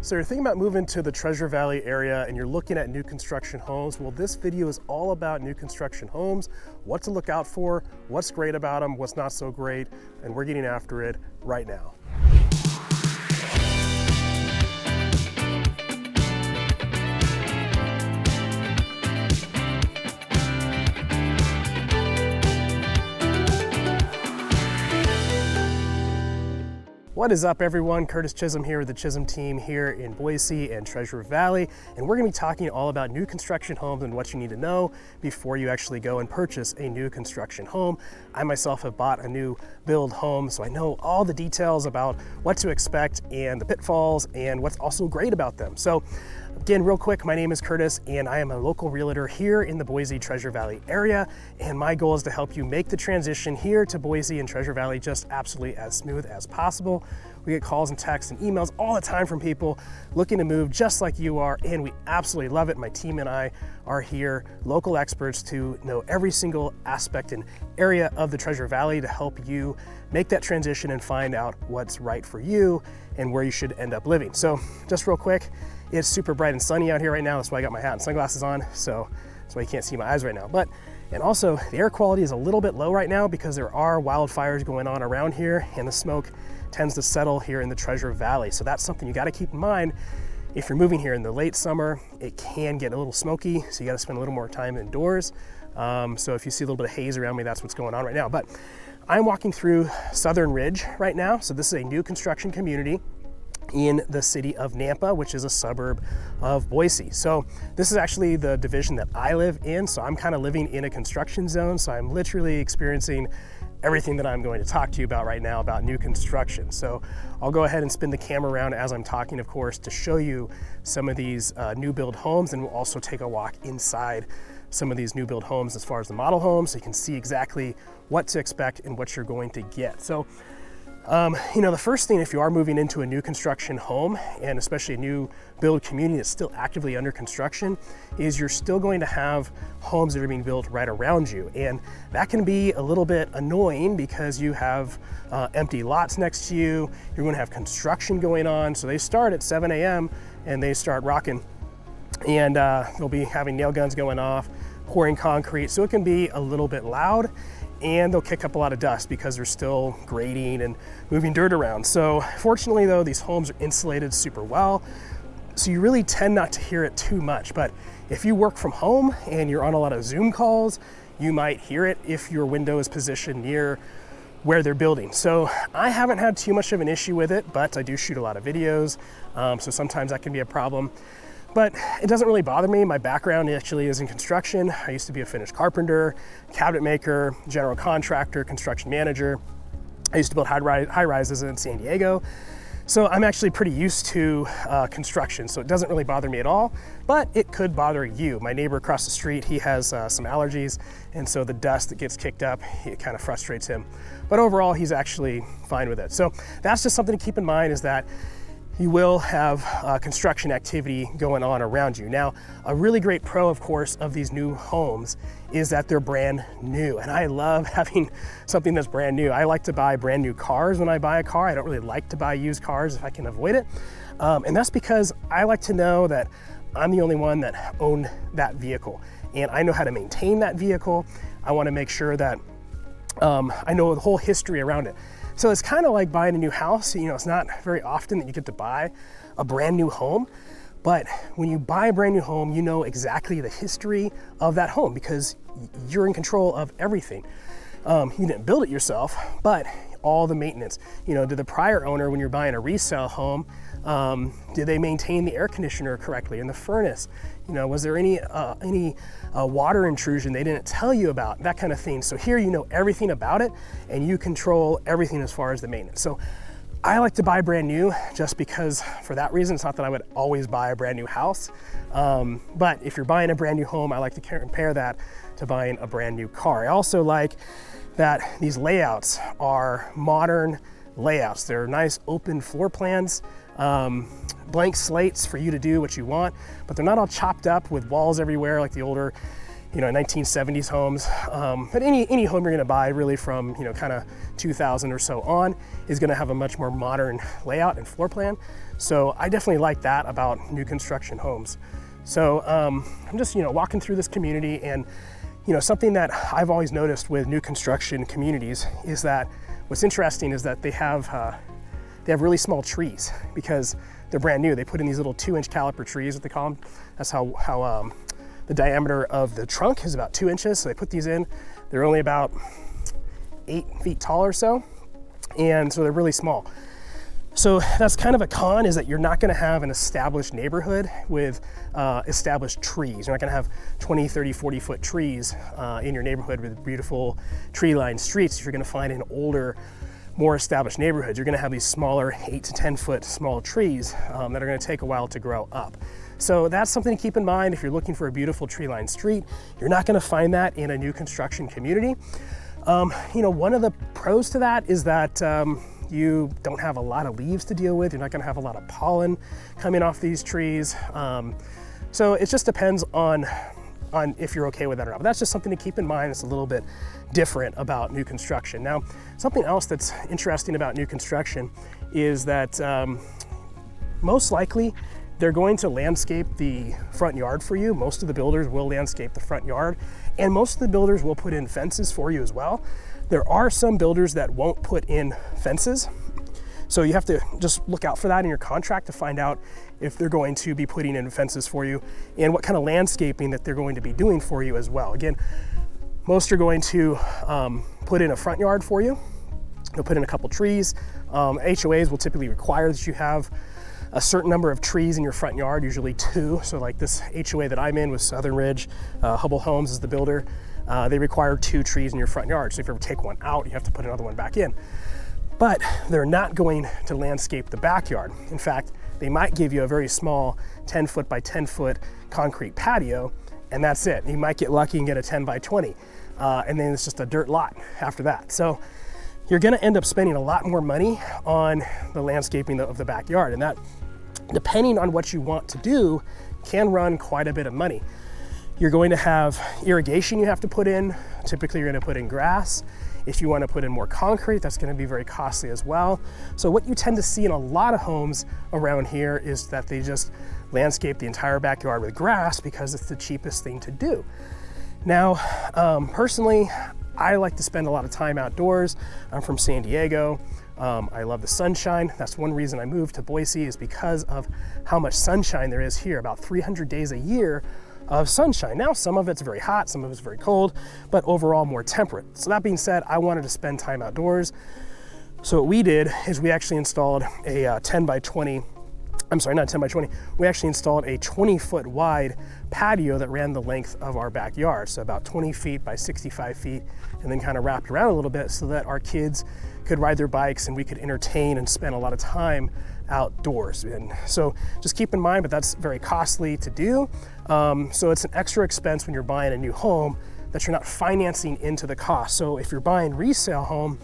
So you're thinking about moving to the Treasure Valley area and you're looking at new construction homes. Well, this video is all about new construction homes, what to look out for, what's great about them, what's not so great, and we're getting after it right now. What is up, everyone? Curtis Chism here with the Chism team here in Boise and Treasure Valley, and we're going to be talking all about new construction homes and what you need to know before you actually go and purchase a new construction home. I myself have bought a new build home, so I know all the details about what to expect and the pitfalls and what's also great about them. So again, real quick, my name is Curtis and I am a local realtor here in the Boise Treasure Valley area, and my goal is to help you make the transition here to Boise and Treasure Valley just absolutely as smooth as possible. We get calls and texts and emails all the time from people looking to move just like you are, and we absolutely love it. My team and I are here, local experts, to know every single aspect and area of the Treasure Valley to help you make that transition and find out what's right for you and where you should end up living. So just real quick, it's super bright and sunny out here right now. That's why I got my hat and sunglasses on. So that's why you can't see my eyes right now. And also the air quality is a little bit low right now because there are wildfires going on around here, and the smoke tends to settle here in the Treasure Valley. So that's something you got to keep in mind. If you're moving here in the late summer, it can get a little smoky, so you got to spend a little more time indoors. So if you see a little bit of haze around me, that's what's going on right now. But I'm walking through Southern Ridge right now. So this is a new construction community in the city of Nampa, which is a suburb of Boise. So this is actually the division that I live in. So I'm kind of living in a construction zone. So I'm literally experiencing everything that I'm going to talk to you about right now about new construction. So I'll go ahead and spin the camera around as I'm talking, of course, to show you some of these new build homes, and we'll also take a walk inside some of these new build homes as far as the model homes, so you can see exactly what to expect and what you're going to get. So the first thing, if you are moving into a new construction home, and especially a new build community that's still actively under construction, is you're still going to have homes that are being built right around you. And that can be a little bit annoying because you have empty lots next to you. You're going to have construction going on. So they start at 7 a.m. and they start rocking, and they'll be having nail guns going off, pouring concrete. So it can be a little bit loud, and they'll kick up a lot of dust because they're still grading and moving dirt around. So fortunately though, these homes are insulated super well, so you really tend not to hear it too much. But if you work from home and you're on a lot of Zoom calls, you might hear it if your window is positioned near where they're building. So I haven't had too much of an issue with it, but I do shoot a lot of videos, so sometimes that can be a problem. But it doesn't really bother me. My background actually is in construction. I used to be a finished carpenter, cabinet maker, general contractor, construction manager. I used to build high rises in San Diego. So I'm actually pretty used to construction, so it doesn't really bother me at all, but it could bother you. My neighbor across the street, he has some allergies, and so the dust that gets kicked up, it kind of frustrates him. But overall, he's actually fine with it. So that's just something to keep in mind, is that you will have construction activity going on around you. Now, a really great pro, of course, of these new homes is that they're brand new. And I love having something that's brand new. I like to buy brand new cars when I buy a car. I don't really like to buy used cars if I can avoid it. And that's because I like to know that I'm the only one that owned that vehicle. And I know how to maintain that vehicle. I want to make sure that I know the whole history around it. So it's kind of like buying a new house. It's not very often that you get to buy a brand new home, but when you buy a brand new home, you know exactly the history of that home because you're in control of everything. You didn't build it yourself, but all the maintenance. Did the prior owner, when you're buying a resale home, did they maintain the air conditioner correctly and the furnace? Was there any water intrusion they didn't tell you about? That kind of thing. So here you know everything about it, and you control everything as far as the maintenance. So I like to buy brand new just because, for that reason. It's not that I would always buy a brand new house, but if you're buying a brand new home, I like to compare that to buying a brand new car. I also like that these layouts are modern layouts. They're nice open floor plans, blank slates for you to do what you want, but they're not all chopped up with walls everywhere like the older 1970s homes. But any home you're gonna buy really from, kind of 2000 or so on is gonna have a much more modern layout and floor plan. So I definitely like that about new construction homes. So I'm just, walking through this community, and, something that I've always noticed with new construction communities is that what's interesting is that they have really small trees because they're brand new. They put in these little 2-inch caliper trees, what they call them. That's how the diameter of the trunk is about 2 inches. So they put these in. They're only about 8 feet tall or so. And so they're really small. So that's kind of a con, is that you're not gonna have an established neighborhood with established trees. You're not gonna have 20, 30, 40 foot trees in your neighborhood with beautiful tree-lined streets. You're gonna find in older, more established neighborhoods, you're gonna have these smaller 8 to 10 foot small trees that are gonna take a while to grow up. So that's something to keep in mind if you're looking for a beautiful tree-lined street. You're not gonna find that in a new construction community. One of the pros to that is that you don't have a lot of leaves to deal with. You're not gonna have a lot of pollen coming off these trees. So it just depends on if you're okay with that or not. But that's just something to keep in mind. It's a little bit different about new construction. Now, something else that's interesting about new construction is that most likely they're going to landscape the front yard for you. Most of the builders will landscape the front yard, and most of the builders will put in fences for you as well. There are some builders that won't put in fences. So you have to just look out for that in your contract to find out if they're going to be putting in fences for you and what kind of landscaping that they're going to be doing for you as well. Again, most are going to put in a front yard for you. They'll put in a couple trees. HOAs will typically require that you have a certain number of trees in your front yard, usually 2. So like this HOA that I'm in with Southern Ridge, Hubble Homes is the builder. They require 2 trees in your front yard. So if you ever take one out, you have to put another one back in. But they're not going to landscape the backyard. In fact, they might give you a very small 10 foot by 10 foot concrete patio, and that's it. You might get lucky and get a 10 by 20. And then it's just a dirt lot after that. So you're gonna end up spending a lot more money on the landscaping of the backyard. And that, depending on what you want to do, can run quite a bit of money. You're going to have irrigation you have to put in. Typically you're gonna put in grass. If you wanna put in more concrete, that's gonna be very costly as well. So what you tend to see in a lot of homes around here is that they just landscape the entire backyard with grass because it's the cheapest thing to do. Now, personally, I like to spend a lot of time outdoors. I'm from San Diego. I love the sunshine. That's one reason I moved to Boise, is because of how much sunshine there is here, about 300 days a year of sunshine. Now, some of it's very hot, some of it's very cold, but overall more temperate. So that being said, I wanted to spend time outdoors. So what we did is we actually installed a 10 by 20, I'm sorry, not 10 by 20. We actually installed a 20-foot wide patio that ran the length of our backyard. So about 20 feet by 65 feet, and then kind of wrapped around a little bit so that our kids could ride their bikes and we could entertain and spend a lot of time outdoors. And so just keep in mind, but that's very costly to do. So it's an extra expense when you're buying a new home that you're not financing into the cost. So if you're buying resale home,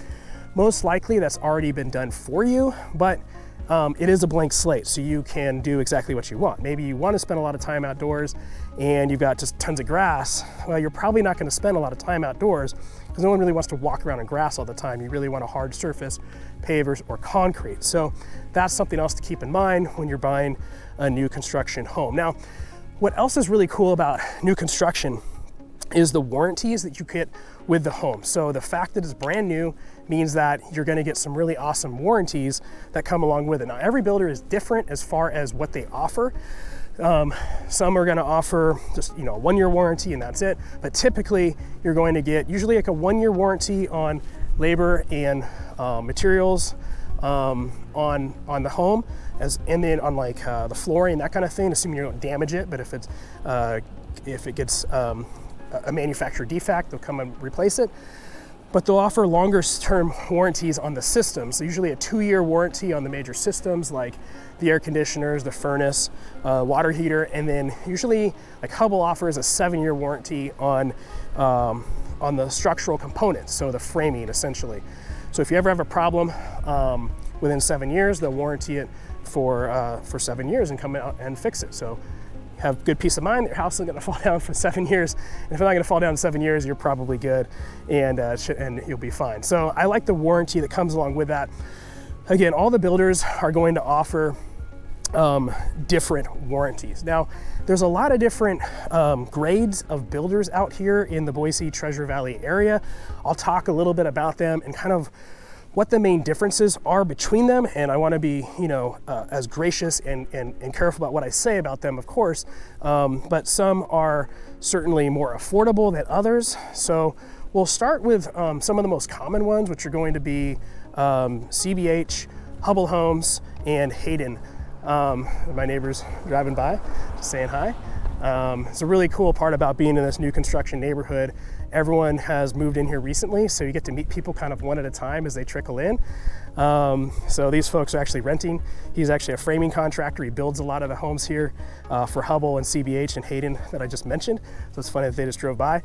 most likely that's already been done for you, but it is a blank slate, so you can do exactly what you want. Maybe you want to spend a lot of time outdoors and you've got just tons of grass. Well, you're probably not going to spend a lot of time outdoors because no one really wants to walk around in grass all the time. You really want a hard surface, pavers or concrete. So that's something else to keep in mind when you're buying a new construction home. Now, what else is really cool about new construction is the warranties that you get with the home. So the fact that it's brand new means that you're gonna get some really awesome warranties that come along with it. Now, every builder is different as far as what they offer. Some are gonna offer just, a 1-year warranty and that's it. But typically you're going to get usually like a 1-year warranty on labor and materials on the home, and then on like the flooring, that kind of thing, assuming you don't damage it. But if it gets a manufacturer defect, they'll come and replace it. But they'll offer longer term warranties on the systems. So usually a 2-year warranty on the major systems like the air conditioners, the furnace, water heater, and then usually like Hubble offers a 7-year warranty on the structural components, so the framing essentially. So if you ever have a problem within 7 years, they'll warranty it for 7 years and come out and fix it. So have good peace of mind that your house isn't going to fall down for 7 years. And if it's not going to fall down in 7 years, you're probably good, and you'll be fine. So I like the warranty that comes along with that. Again, all the builders are going to offer different warranties. Now, there's a lot of different grades of builders out here in the Boise Treasure Valley area. I'll talk a little bit about them and kind of what the main differences are between them. And I want to be, as gracious and careful about what I say about them, of course. But some are certainly more affordable than others. So we'll start with some of the most common ones, which are going to be CBH, Hubble Homes, and Hayden. My neighbor's driving by, just saying hi. It's a really cool part about being in this new construction neighborhood. Everyone has moved in here recently, so you get to meet people kind of one at a time as they trickle in. So these folks are actually renting. He's actually a framing contractor. He builds a lot of the homes here for Hubble and CBH and Hayden that I just mentioned. So it's funny that they just drove by.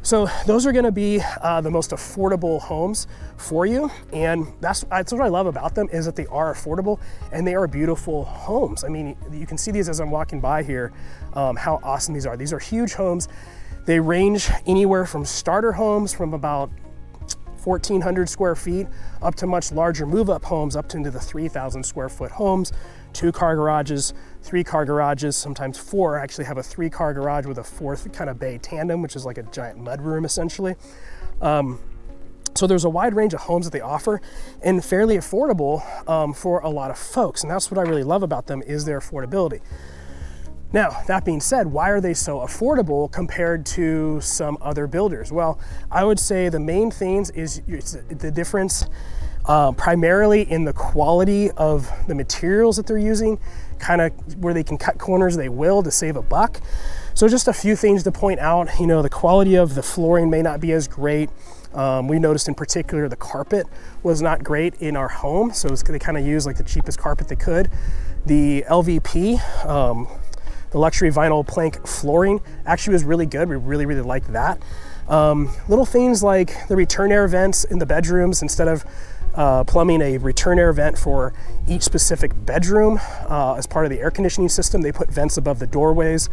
So those are gonna be the most affordable homes for you. And that's what I love about them, is that they are affordable and they are beautiful homes. I mean, you can see these as I'm walking by here, how awesome these are. These are huge homes. They range anywhere from starter homes from about 1,400 square feet up to much larger move-up homes up into the 3,000 square foot homes, 2-car garages, 3-car garages, sometimes 4. I actually have a 3-car garage with a 4th kind of bay tandem, which is like a giant mudroom essentially. So there's a wide range of homes that they offer and fairly affordable for a lot of folks. And that's what I really love about them, is their affordability. Now, that being said, why are they so affordable compared to some other builders? Well, I would say the main things is the difference primarily in the quality of the materials that they're using, kind of where they can cut corners, they will, to save a buck. So just a few things to point out. The quality of the flooring may not be as great. We noticed in particular the carpet was not great in our home, so they kind of used like the cheapest carpet they could. The LVP, the luxury vinyl plank flooring, actually was really good. We really, really liked that. Little things like the return air vents in the bedrooms, instead of plumbing a return air vent for each specific bedroom as part of the air conditioning system, they put vents above the doorways.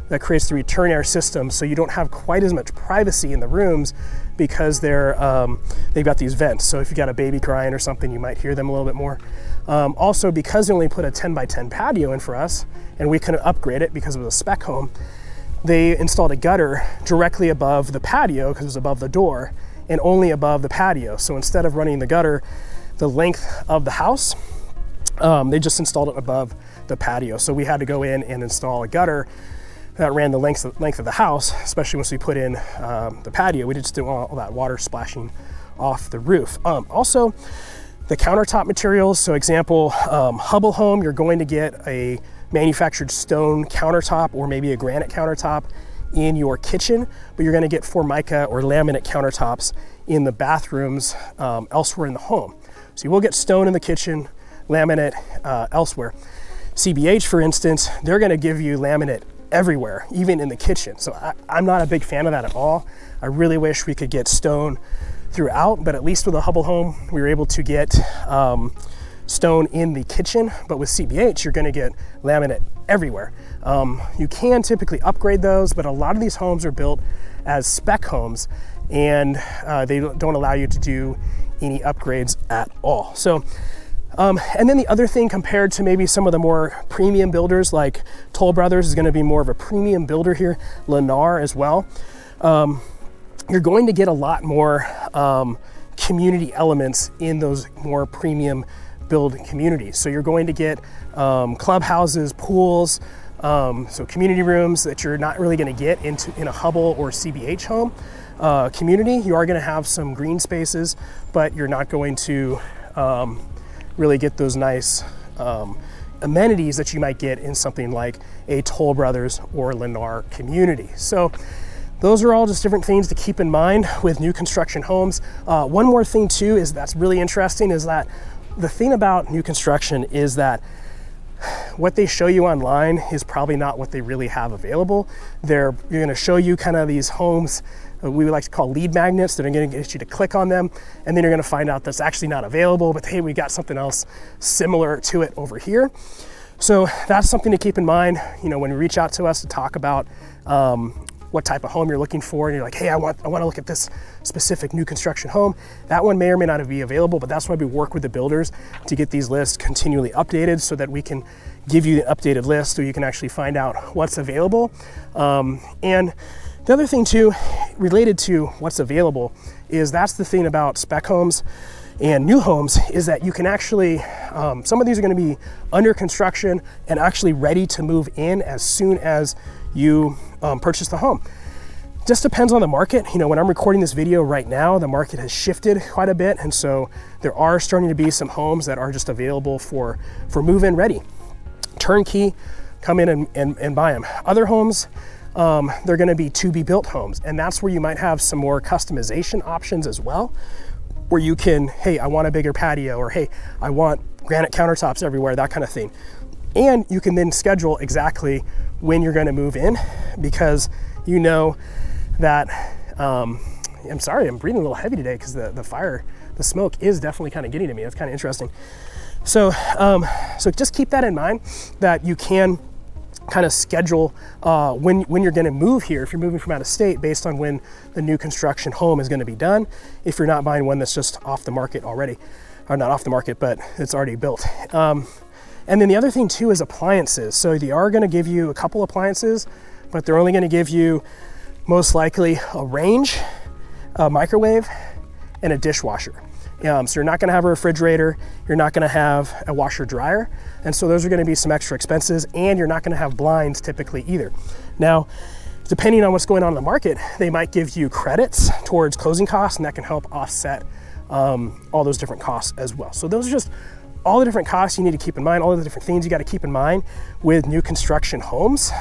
That creates the return air system, so you don't have quite as much privacy in the rooms because they've got these vents. So if you got a baby crying or something, you might hear them a little bit more. Also, because they only put a 10 by 10 patio in for us, and we couldn't upgrade it because it was a spec home, they installed a gutter directly above the patio because it was above the door and only above the patio. So instead of running the gutter the length of the house, they just installed it above the patio. So we had to go in and install a gutter that ran the length of the house, especially once we put in the patio. We just didn't want all that water splashing off the roof. Also, the countertop materials. So example, Hubble Home, you're going to get a manufactured stone countertop or maybe a granite countertop in your kitchen, but you're gonna get Formica or laminate countertops in the bathrooms elsewhere in the home. So you will get stone in the kitchen, laminate elsewhere. CBH, for instance, they're gonna give you laminate everywhere, even in the kitchen. So I'm not a big fan of that at all. I really wish we could get stone throughout, but at least with a Hubble Home, we were able to get stone in the kitchen. But with CBH, you're gonna get laminate everywhere. You can typically upgrade those, but a lot of these homes are built as spec homes, and they don't allow you to do any upgrades at all. So, and then the other thing, compared to maybe some of the more premium builders, like Toll Brothers is gonna be more of a premium builder here, Lennar as well. You're going to get a lot more community elements in those more premium build communities. So you're going to get clubhouses, pools, so community rooms that you're not really going to get in a Hubble or CBH home community. You are going to have some green spaces, but you're not going to really get those nice amenities that you might get in something like a Toll Brothers or Lennar community. So those are all just different things to keep in mind with new construction homes. One more thing too is that's really interesting is that the thing about new construction is that what they show you online is probably not what they really have available. You're gonna show you kind of these homes we would like to call lead magnets that are gonna get you to click on them, and then you're gonna find out that's actually not available, but hey, we got something else similar to it over here. So that's something to keep in mind, you know, when you reach out to us to talk about what type of home you're looking for, and you're like, hey, I want to look at this specific new construction home. That one may or may not be available, but that's why we work with the builders to get these lists continually updated so that we can give you the updated list so you can actually find out what's available. And the other thing too, related to what's available, is that's the thing about spec homes and new homes, is that you can actually, some of these are going to be under construction and actually ready to move in as soon as you purchase the home. Just depends on the market. You know, when I'm recording this video right now, the market has shifted quite a bit, and so there are starting to be some homes that are just available for move-in ready. Turnkey, come in and buy them. Other homes, they're going to be to-be-built homes, and that's where you might have some more customization options as well, where you can, hey, I want a bigger patio, or hey, I want granite countertops everywhere, that kind of thing. And you can then schedule exactly when you're going to move in, because you know that, I'm sorry, I'm breathing a little heavy today because the smoke is definitely kind of getting to me. That's kind of interesting. So, so just keep that in mind, that you can kind of schedule when you're going to move here, if you're moving from out of state, based on when the new construction home is going to be done, if you're not buying one that's just off the market already, or not off the market, but it's already built. And then the other thing too is appliances. So they are going to give you a couple appliances, but they're only going to give you most likely a range, a microwave, and a dishwasher. So you're not going to have a refrigerator, you're not going to have a washer dryer, and so those are going to be some extra expenses, and you're not going to have blinds typically either. Now, depending on what's going on in the market, they might give you credits towards closing costs, and that can help offset all those different costs as well. So those are just all the different costs you need to keep in mind, all the different things you got to keep in mind with new construction homes.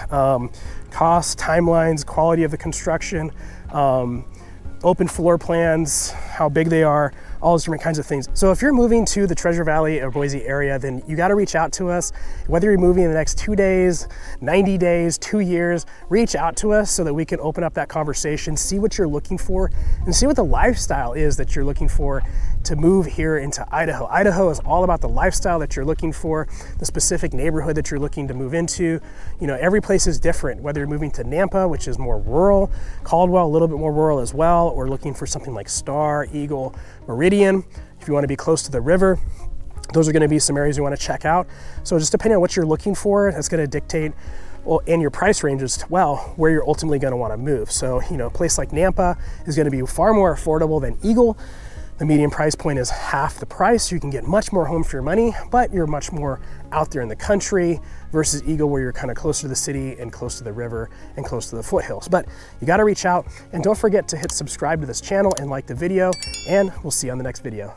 Costs, timelines, quality of the construction, open floor plans, how big they are, all those different kinds of things. So if you're moving to the Treasure Valley or Boise area, then you got to reach out to us. Whether you're moving in the next 2 days, 90 days, 2 years, reach out to us so that we can open up that conversation, see what you're looking for, and see what the lifestyle is that you're looking for to move here into Idaho. Idaho is all about the lifestyle that you're looking for, the specific neighborhood that you're looking to move into. You know, every place is different, whether you're moving to Nampa, which is more rural, Caldwell, a little bit more rural as well, or looking for something like Star, Eagle, Meridian. If you want to be close to the river, those are going to be some areas you want to check out. So just depending on what you're looking for, that's going to dictate, well, and your price ranges, well, where you're ultimately going to want to move. So, you know, a place like Nampa is going to be far more affordable than Eagle. The median price point is half the price. You can get much more home for your money, but you're much more out there in the country, versus Eagle, where you're kind of closer to the city and close to the river and close to the foothills. But you got to reach out, and don't forget to hit subscribe to this channel and like the video, and we'll see you on the next video.